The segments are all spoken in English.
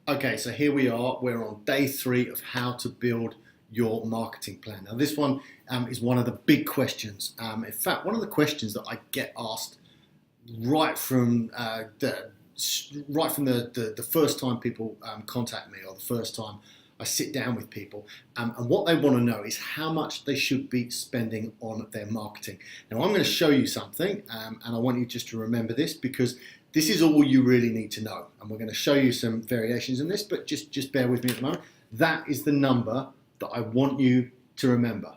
Okay, so here we are. We're on day 3 of how to build your marketing plan. Now, this one is one of the big questions. In fact, one of the questions that I get asked right from the first time people contact me, or the first time I sit down with people, and what they want to know is how much they should be spending on their marketing. Now, I'm going to show you something, and I want you just to remember this, because this is all you really need to know. And we're going to show you some variations in this, but just bear with me at the moment. That is the number that I want you to remember.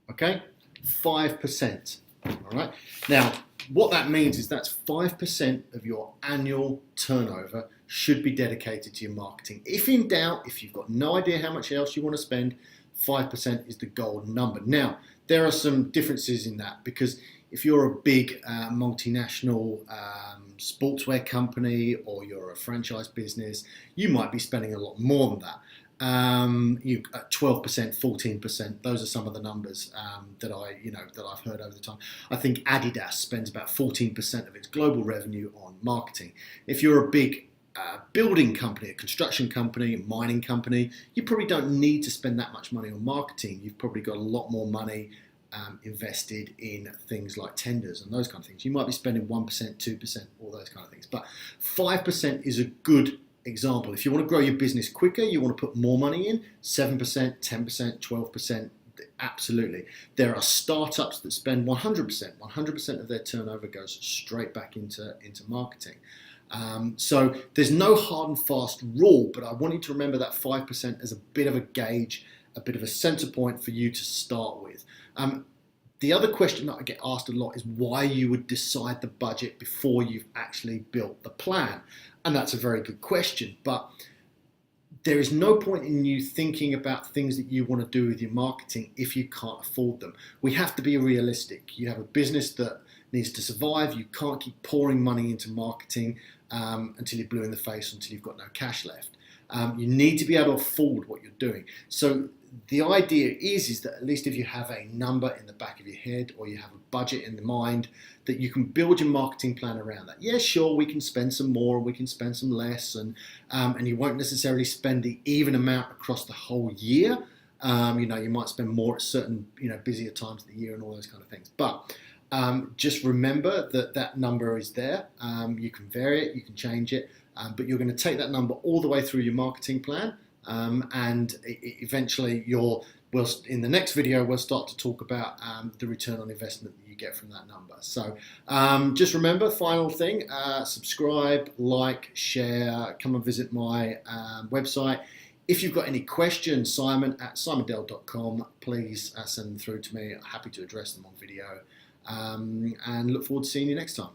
Okay, 5%. All right. Now, what that means is that's 5% of your annual turnover should be dedicated to your marketing. If in doubt, if you've got no idea how much else you want to spend, 5% is the golden number. Now, there are some differences in that, because if you're a big multinational sportswear company, or you're a franchise business, you might be spending a lot more than that. 12%, 14%. Those are some of the numbers that I've heard over the time. I think Adidas spends about 14% of its global revenue on marketing. If you're a big building company, a construction company, a mining company, you probably don't need to spend that much money on marketing. You've probably got a lot more money invested in things like tenders and those kind of things. You might be spending 1%, 2%, all those kind of things. But 5% is a good example. If you want to grow your business quicker, you want to put more money in, 7%, 10%, 12%, absolutely. There are startups that spend 100%. 100% of their turnover goes straight back into marketing. So there's no hard and fast rule, but I want you to remember that 5% as a bit of a gauge, a bit of a center point for you to start with. The other question that I get asked a lot is why you would decide the budget before you've actually built the plan. And that's a very good question, but there is no point in you thinking about things that you want to do with your marketing if you can't afford them. We have to be realistic. You have a business that needs to survive. You can't keep pouring money into marketing until you're blue in the face, until you've got no cash left. You need to be able to afford what you're doing. So the idea is that at least if you have a number in the back of your head, or you have a budget in the mind, that you can build your marketing plan around that. Yeah, sure, we can spend some more, we can spend some less, and you won't necessarily spend the even amount across the whole year. You might spend more at certain busier times of the year and all those kind of things. But just remember that number is there. You can vary it, you can change it, but you're going to take that number all the way through your marketing plan. And eventually in the next video, we'll start to talk about the return on investment that you get from that number. So just remember, final thing, subscribe, like, share, come and visit my website. If you've got any questions, simon@simondell.com, please send them through to me. I'm happy to address them on video, and look forward to seeing you next time.